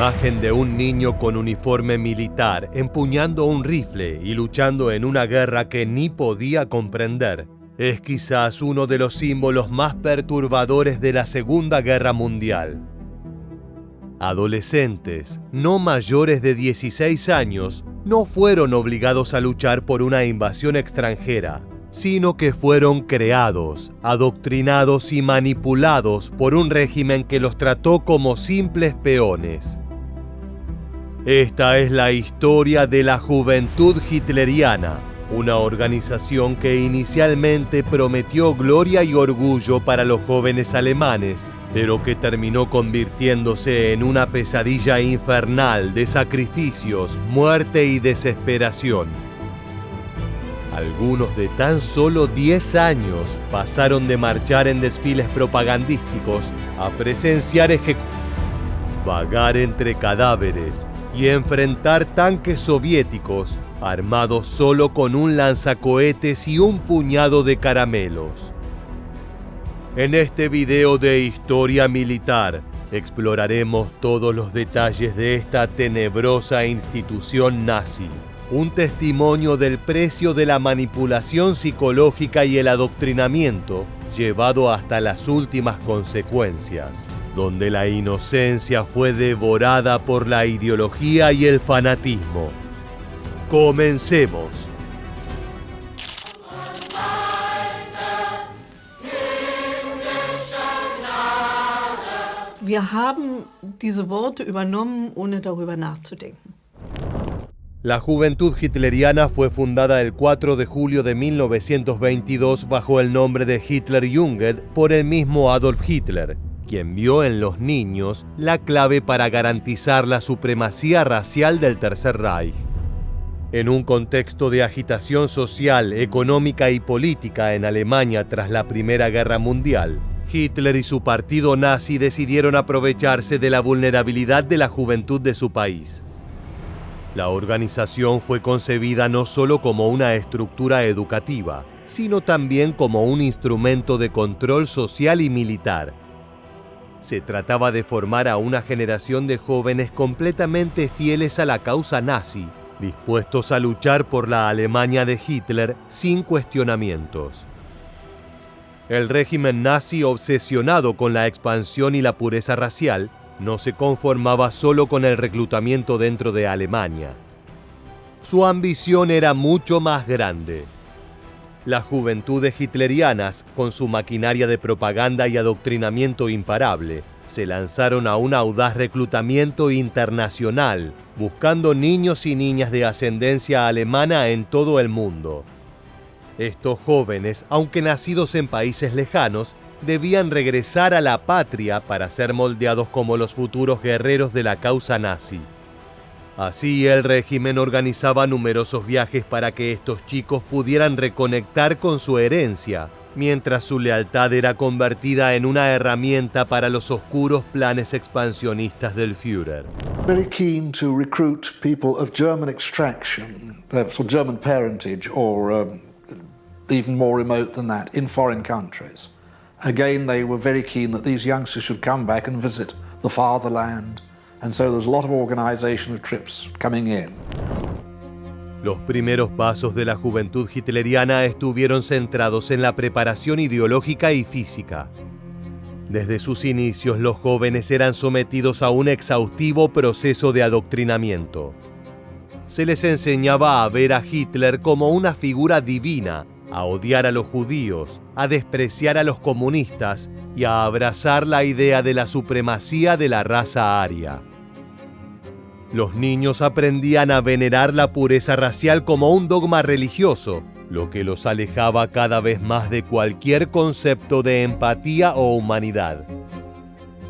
imagen de un niño con uniforme militar, empuñando un rifle y luchando en una guerra que ni podía comprender, es quizás uno de los símbolos más perturbadores de la Segunda Guerra Mundial. Adolescentes, no mayores de 16 años, no fueron obligados a luchar por una invasión extranjera, sino que fueron creados, adoctrinados y manipulados por un régimen que los trató como simples peones. Esta es la historia de la Juventud Hitleriana, una organización que inicialmente prometió gloria y orgullo para los jóvenes alemanes, pero que terminó convirtiéndose en una pesadilla infernal de sacrificios, muerte y desesperación. Algunos de tan solo 10 años pasaron de marchar en desfiles propagandísticos a presenciar ejecuciones, vagar entre cadáveres y enfrentar tanques soviéticos armados solo con un lanzacohetes y un puñado de caramelos. En este video de historia militar exploraremos todos los detalles de esta tenebrosa institución nazi, un testimonio del precio de la manipulación psicológica y el adoctrinamiento llevado hasta las últimas consecuencias, donde la inocencia fue devorada por la ideología y el fanatismo. Comencemos. Wir haben diese Worte übernommen, ohne darüber nachzudenken. La Juventud Hitleriana fue fundada el 4 de julio de 1922 bajo el nombre de Hitlerjugend por el mismo Adolf Hitler, quien vio en los niños la clave para garantizar la supremacía racial del Tercer Reich. En un contexto de agitación social, económica y política en Alemania tras la Primera Guerra Mundial, Hitler y su partido nazi decidieron aprovecharse de la vulnerabilidad de la juventud de su país. La organización fue concebida no solo como una estructura educativa, sino también como un instrumento de control social y militar. Se trataba de formar a una generación de jóvenes completamente fieles a la causa nazi, dispuestos a luchar por la Alemania de Hitler sin cuestionamientos. El régimen nazi, obsesionado con la expansión y la pureza racial, no se conformaba solo con el reclutamiento dentro de Alemania. Su ambición era mucho más grande. Las juventudes hitlerianas, con su maquinaria de propaganda y adoctrinamiento imparable, se lanzaron a un audaz reclutamiento internacional, buscando niños y niñas de ascendencia alemana en todo el mundo. Estos jóvenes, aunque nacidos en países lejanos, debían regresar a la patria para ser moldeados como los futuros guerreros de la causa nazi. Así, el régimen organizaba numerosos viajes para que estos chicos pudieran reconectar con su herencia, mientras su lealtad era convertida en una herramienta para los oscuros planes expansionistas del Führer. Very keen to recruit people of German extraction, so German parentage, or even more remote than that, in foreign countries. Again, they were very keen that these youngsters should come back and visit the fatherland, and so there's a lot of organization of trips coming in. Los primeros pasos de la juventud hitleriana estuvieron centrados en la preparación ideológica y física. Desde sus inicios, los jóvenes eran sometidos a un exhaustivo proceso de adoctrinamiento. Se les enseñaba a ver a Hitler como una figura divina, a odiar a los judíos, a despreciar a los comunistas y a abrazar la idea de la supremacía de la raza aria. Los niños aprendían a venerar la pureza racial como un dogma religioso, lo que los alejaba cada vez más de cualquier concepto de empatía o humanidad.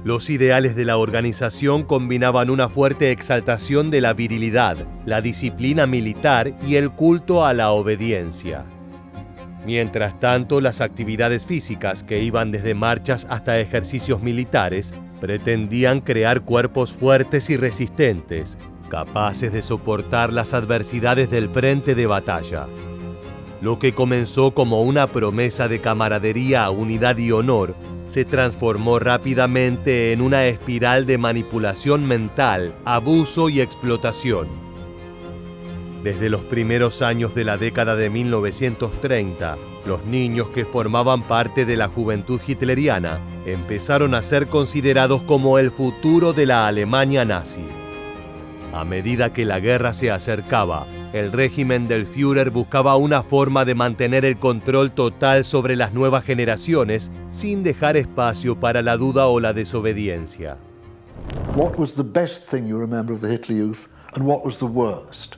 Los ideales de la organización combinaban una fuerte exaltación de la virilidad, la disciplina militar y el culto a la obediencia. Mientras tanto, las actividades físicas, que iban desde marchas hasta ejercicios militares, pretendían crear cuerpos fuertes y resistentes, capaces de soportar las adversidades del frente de batalla. Lo que comenzó como una promesa de camaradería, unidad y honor, se transformó rápidamente en una espiral de manipulación mental, abuso y explotación. Desde los primeros años de la década de 1930, los niños que formaban parte de la juventud hitleriana empezaron a ser considerados como el futuro de la Alemania nazi. A medida que la guerra se acercaba, el régimen del Führer buscaba una forma de mantener el control total sobre las nuevas generaciones sin dejar espacio para la duda o la desobediencia. What was the best thing you remember of the Hitler Youth and what was the worst?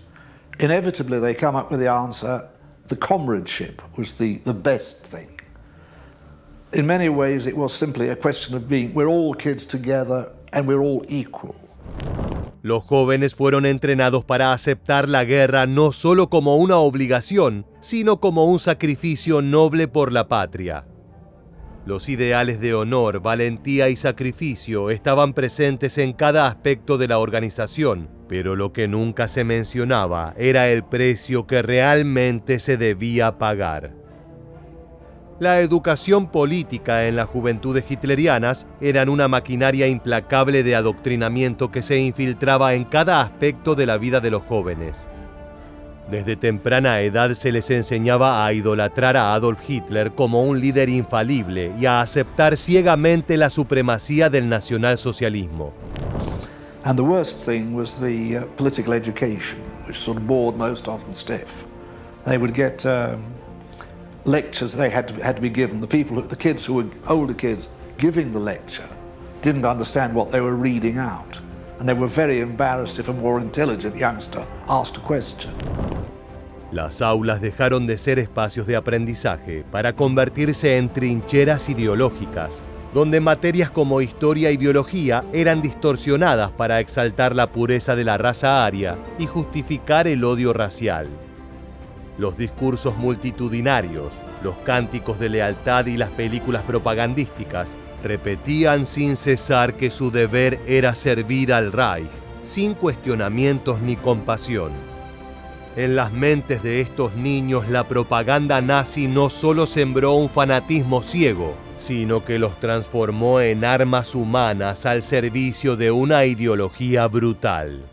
Inevitably they come up with the answer, the comradeship was the best thing. In many ways it was simply a question of we're all kids together and we're all equal. Los jóvenes fueron entrenados para aceptar la guerra no solo como una obligación, sino como un sacrificio noble por la patria. Los ideales de honor, valentía y sacrificio estaban presentes en cada aspecto de la organización, pero lo que nunca se mencionaba era el precio que realmente se debía pagar. La educación política en las juventudes hitlerianas eran una maquinaria implacable de adoctrinamiento que se infiltraba en cada aspecto de la vida de los jóvenes. Desde temprana edad se les enseñaba a idolatrar a Adolf Hitler como un líder infalible y a aceptar ciegamente la supremacía del nacionalsocialismo. And the worst thing was the political education, which sort of bored most of them stiff. They would get lectures they had to be given. The kids who were older kids giving the lecture didn't understand what they were reading out, and they were very embarrassed if a more intelligent youngster asked a question. Las aulas dejaron de ser espacios de aprendizaje para convertirse en trincheras ideológicas, donde materias como historia y biología eran distorsionadas para exaltar la pureza de la raza aria y justificar el odio racial. Los discursos multitudinarios, los cánticos de lealtad y las películas propagandísticas repetían sin cesar que su deber era servir al Reich, sin cuestionamientos ni compasión. En las mentes de estos niños, la propaganda nazi no solo sembró un fanatismo ciego, sino que los transformó en armas humanas al servicio de una ideología brutal.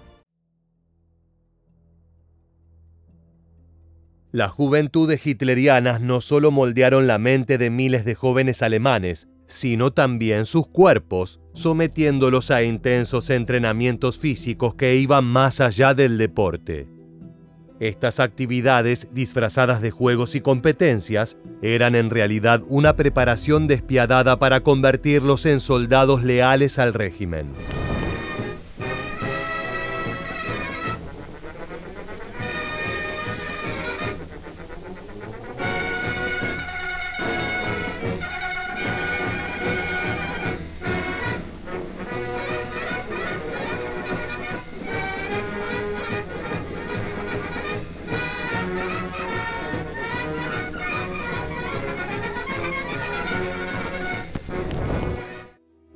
Las juventudes hitlerianas no solo moldearon la mente de miles de jóvenes alemanes, sino también sus cuerpos, sometiéndolos a intensos entrenamientos físicos que iban más allá del deporte. Estas actividades, disfrazadas de juegos y competencias, eran en realidad una preparación despiadada para convertirlos en soldados leales al régimen.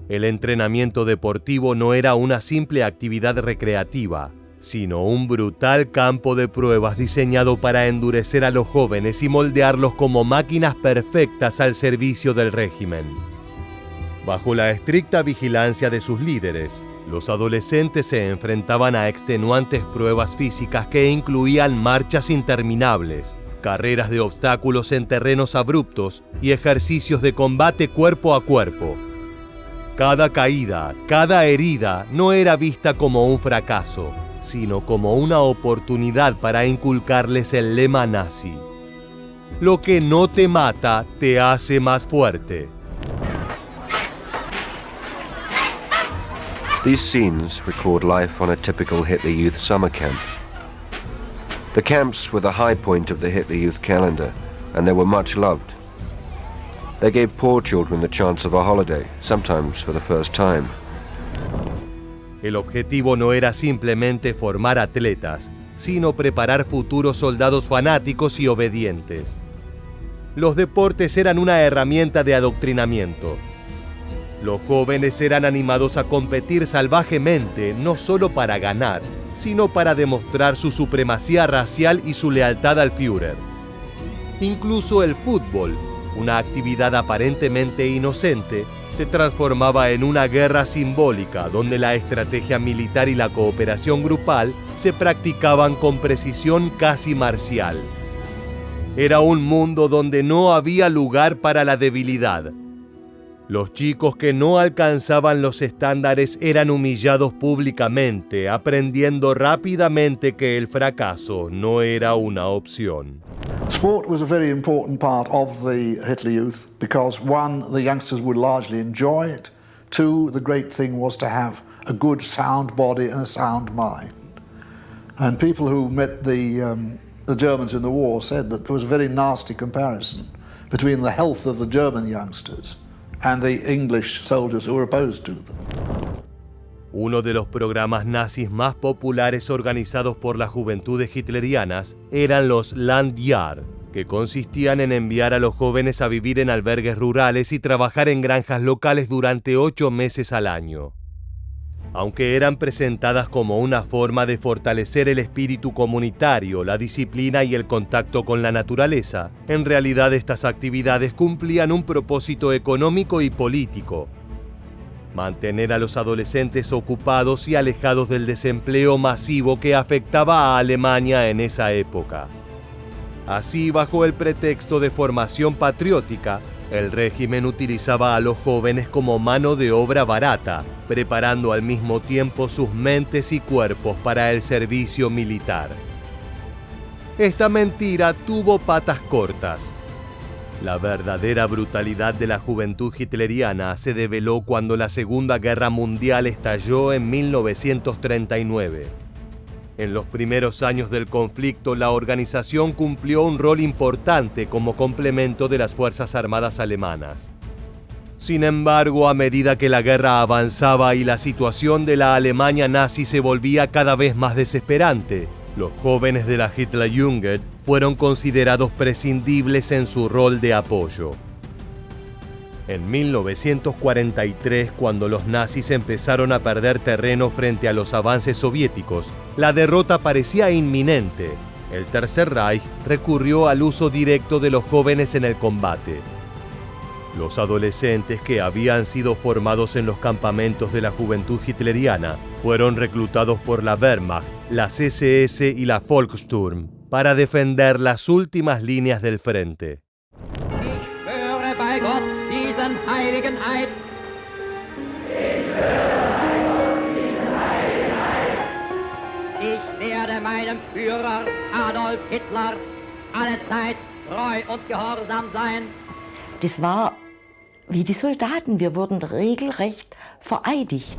El entrenamiento deportivo no era una simple actividad recreativa, sino un brutal campo de pruebas diseñado para endurecer a los jóvenes y moldearlos como máquinas perfectas al servicio del régimen. Bajo la estricta vigilancia de sus líderes, los adolescentes se enfrentaban a extenuantes pruebas físicas que incluían marchas interminables, carreras de obstáculos en terrenos abruptos y ejercicios de combate cuerpo a cuerpo. Cada caída, cada herida no era vista como un fracaso, sino como una oportunidad para inculcarles el lema nazi: lo que no te mata te hace más fuerte. These scenes record life on a typical Hitler Youth summer camp. The camps were the high point of the Hitler Youth calendar, and they were much loved. They gave poor children the chance of a holiday, sometimes for the first time. El objetivo no era simplemente formar atletas, sino preparar futuros soldados fanáticos y obedientes. Los deportes eran una herramienta de adoctrinamiento. Los jóvenes eran animados a competir salvajemente, no solo para ganar, sino para demostrar su supremacía racial y su lealtad al Führer. Incluso el fútbol, una actividad aparentemente inocente, se transformaba en una guerra simbólica donde la estrategia militar y la cooperación grupal se practicaban con precisión casi marcial. Era un mundo donde no había lugar para la debilidad. Los chicos que no alcanzaban los estándares eran humillados públicamente, aprendiendo rápidamente que el fracaso no era una opción. Sport was a very important part of the Hitler Youth because, one, the youngsters would largely enjoy it. Two, the great thing was to have a good, sound body and a sound mind. And people who met the Germans in the war said that there was a very nasty comparison between the health of the German youngsters and the English soldiers who were opposed to them. Uno de los programas nazis más populares organizados por las juventudes hitlerianas eran los Landjahr, que consistían en enviar a los jóvenes a vivir en albergues rurales y trabajar en granjas locales durante 8 meses al año. Aunque eran presentadas como una forma de fortalecer el espíritu comunitario, la disciplina y el contacto con la naturaleza, en realidad estas actividades cumplían un propósito económico y político: mantener a los adolescentes ocupados y alejados del desempleo masivo que afectaba a Alemania en esa época. Así, bajo el pretexto de formación patriótica, el régimen utilizaba a los jóvenes como mano de obra barata, preparando al mismo tiempo sus mentes y cuerpos para el servicio militar. Esta mentira tuvo patas cortas. La verdadera brutalidad de la juventud hitleriana se develó cuando la Segunda Guerra Mundial estalló en 1939. En los primeros años del conflicto, la organización cumplió un rol importante como complemento de las Fuerzas Armadas alemanas. Sin embargo, a medida que la guerra avanzaba y la situación de la Alemania nazi se volvía cada vez más desesperante, los jóvenes de la Hitlerjugend fueron considerados prescindibles en su rol de apoyo. En 1943, cuando los nazis empezaron a perder terreno frente a los avances soviéticos, la derrota parecía inminente. El Tercer Reich recurrió al uso directo de los jóvenes en el combate. Los adolescentes que habían sido formados en los campamentos de la juventud hitleriana fueron reclutados por la Wehrmacht, las SS y la Volkssturm para defender las últimas líneas del frente. Ich werde meinem Führer Adolf Hitler allezeit treu und gehorsam sein. Das war wie die Soldaten, wir wurden regelrecht vereidigt.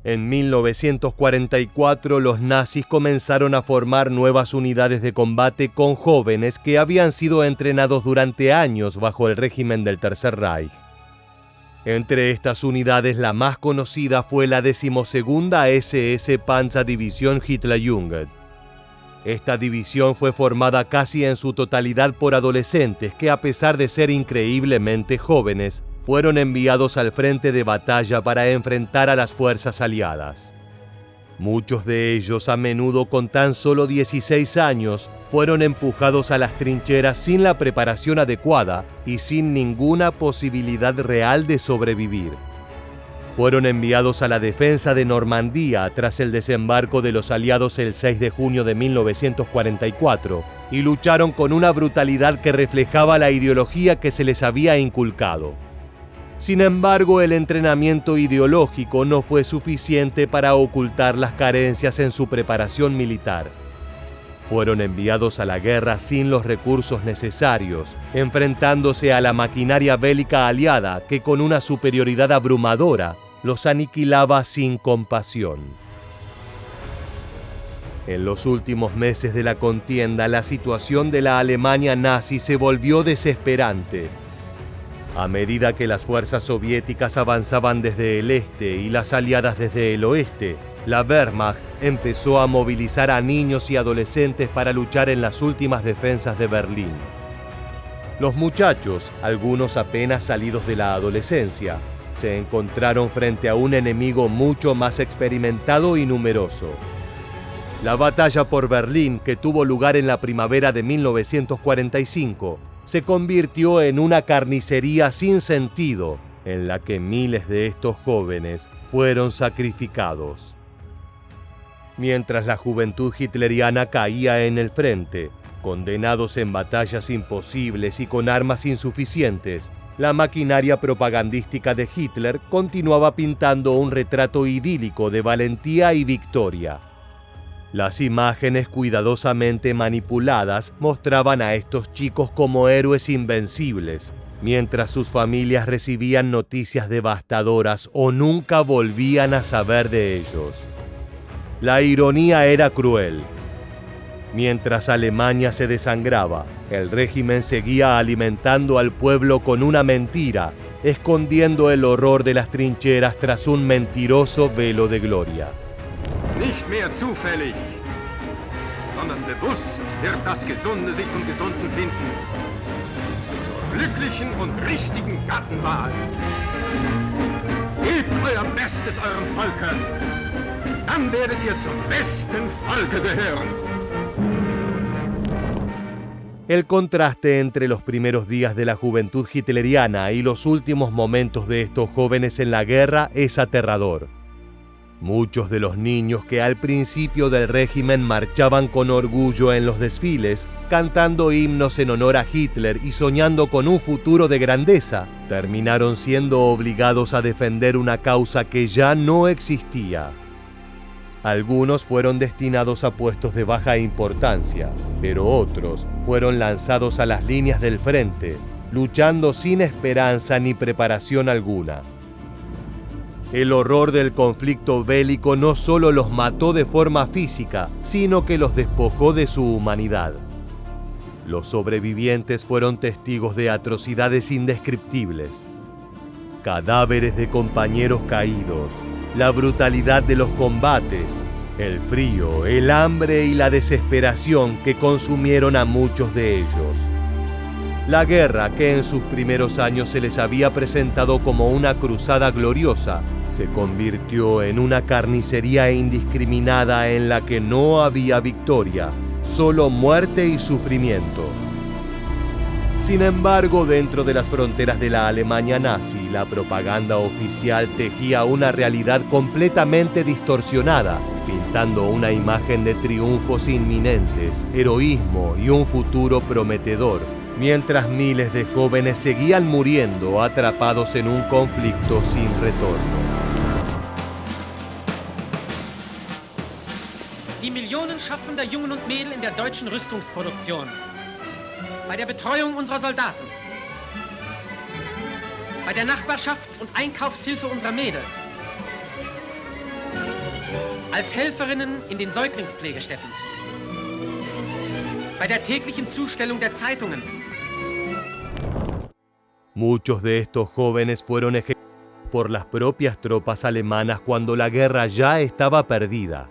En 1944, los nazis comenzaron a formar nuevas unidades de combate con jóvenes que habían sido entrenados durante años bajo el régimen del Tercer Reich. Entre estas unidades, la más conocida fue la 12ª SS Panzerdivision Hitlerjugend. Esta división fue formada casi en su totalidad por adolescentes que, a pesar de ser increíblemente jóvenes, fueron enviados al frente de batalla para enfrentar a las fuerzas aliadas. Muchos de ellos, a menudo con tan solo 16 años, fueron empujados a las trincheras sin la preparación adecuada y sin ninguna posibilidad real de sobrevivir. Fueron enviados a la defensa de Normandía tras el desembarco de los aliados el 6 de junio de 1944 y lucharon con una brutalidad que reflejaba la ideología que se les había inculcado. Sin embargo, el entrenamiento ideológico no fue suficiente para ocultar las carencias en su preparación militar. Fueron enviados a la guerra sin los recursos necesarios, enfrentándose a la maquinaria bélica aliada que, con una superioridad abrumadora, los aniquilaba sin compasión. En los últimos meses de la contienda, la situación de la Alemania nazi se volvió desesperante. A medida que las fuerzas soviéticas avanzaban desde el este y las aliadas desde el oeste, la Wehrmacht empezó a movilizar a niños y adolescentes para luchar en las últimas defensas de Berlín. Los muchachos, algunos apenas salidos de la adolescencia, se encontraron frente a un enemigo mucho más experimentado y numeroso. La batalla por Berlín, que tuvo lugar en la primavera de 1945, se convirtió en una carnicería sin sentido, en la que miles de estos jóvenes fueron sacrificados. Mientras la juventud hitleriana caía en el frente, condenados en batallas imposibles y con armas insuficientes, la maquinaria propagandística de Hitler continuaba pintando un retrato idílico de valentía y victoria. Las imágenes cuidadosamente manipuladas mostraban a estos chicos como héroes invencibles, mientras sus familias recibían noticias devastadoras o nunca volvían a saber de ellos. La ironía era cruel. Mientras Alemania se desangraba, el régimen seguía alimentando al pueblo con una mentira, escondiendo el horror de las trincheras tras un mentiroso velo de gloria. Nicht mehr zufällig, sondern bewusst wird das Gesunde sich zum Gesunden finden. Zur glücklichen und richtigen Gattenwahl. Gebt euer Bestes eurem Volke, dann werdet ihr zum besten Volke gehören. El contraste entre los primeros días de la juventud hitleriana y los últimos momentos de estos jóvenes en la guerra es aterrador. Muchos de los niños que al principio del régimen marchaban con orgullo en los desfiles, cantando himnos en honor a Hitler y soñando con un futuro de grandeza, terminaron siendo obligados a defender una causa que ya no existía. Algunos fueron destinados a puestos de baja importancia, pero otros fueron lanzados a las líneas del frente, luchando sin esperanza ni preparación alguna. El horror del conflicto bélico no solo los mató de forma física, sino que los despojó de su humanidad. Los sobrevivientes fueron testigos de atrocidades indescriptibles. Cadáveres de compañeros caídos, la brutalidad de los combates, el frío, el hambre y la desesperación que consumieron a muchos de ellos. La guerra, que en sus primeros años se les había presentado como una cruzada gloriosa, se convirtió en una carnicería indiscriminada en la que no había victoria, solo muerte y sufrimiento. Sin embargo, dentro de las fronteras de la Alemania nazi, la propaganda oficial tejía una realidad completamente distorsionada, pintando una imagen de triunfos inminentes, heroísmo y un futuro prometedor, mientras miles de jóvenes seguían muriendo atrapados en un conflicto sin retorno. Die Millionen schaffender Jungen und Mädel in der deutschen Rüstungsproduktion, bei der Betreuung unserer Soldaten, bei der Nachbarschafts- und Einkaufshilfe unserer Mädel, als Helferinnen in den Säuglingspflegestätten, bei der täglichen Zustellung der Zeitungen. Muchos de estos jóvenes fueron ejecutados por las propias tropas alemanas cuando la guerra ya estaba perdida.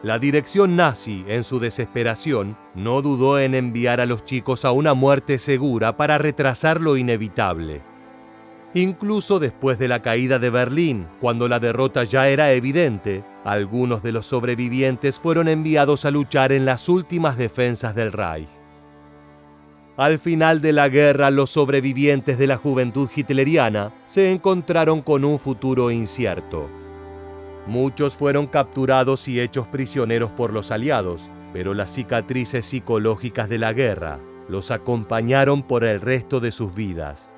La dirección nazi, en su desesperación, no dudó en enviar a los chicos a una muerte segura para retrasar lo inevitable. Incluso después de la caída de Berlín, cuando la derrota ya era evidente, algunos de los sobrevivientes fueron enviados a luchar en las últimas defensas del Reich. Al final de la guerra, los sobrevivientes de la juventud hitleriana se encontraron con un futuro incierto. Muchos fueron capturados y hechos prisioneros por los aliados, pero las cicatrices psicológicas de la guerra los acompañaron por el resto de sus vidas.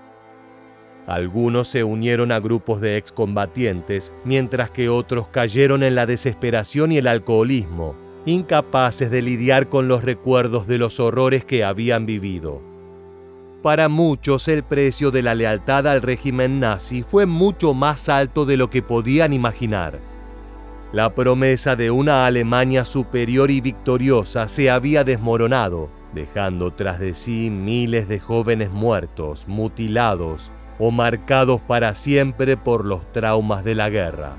Algunos se unieron a grupos de excombatientes, mientras que otros cayeron en la desesperación y el alcoholismo, incapaces de lidiar con los recuerdos de los horrores que habían vivido. Para muchos, el precio de la lealtad al régimen nazi fue mucho más alto de lo que podían imaginar. La promesa de una Alemania superior y victoriosa se había desmoronado, dejando tras de sí miles de jóvenes muertos, mutilados o marcados para siempre por los traumas de la guerra.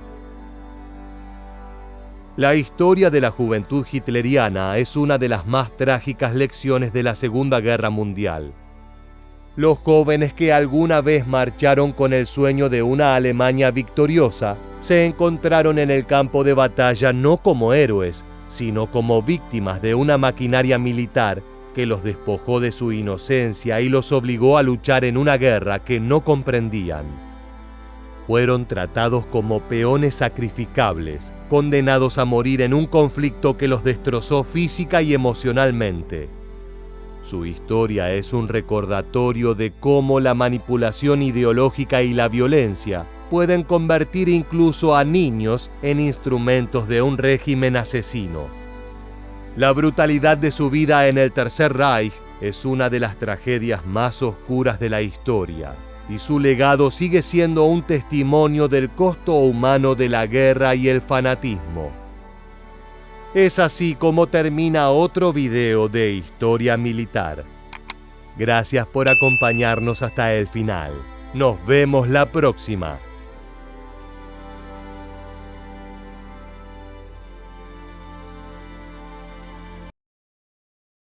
La historia de la juventud hitleriana es una de las más trágicas lecciones de la Segunda Guerra Mundial. Los jóvenes que alguna vez marcharon con el sueño de una Alemania victoriosa se encontraron en el campo de batalla no como héroes, sino como víctimas de una maquinaria militar que los despojó de su inocencia y los obligó a luchar en una guerra que no comprendían. Fueron tratados como peones sacrificables, condenados a morir en un conflicto que los destrozó física y emocionalmente. Su historia es un recordatorio de cómo la manipulación ideológica y la violencia pueden convertir incluso a niños en instrumentos de un régimen asesino. La brutalidad de su vida en el Tercer Reich es una de las tragedias más oscuras de la historia, y su legado sigue siendo un testimonio del costo humano de la guerra y el fanatismo. Es así como termina otro video de Historia Militar. Gracias por acompañarnos hasta el final. Nos vemos la próxima.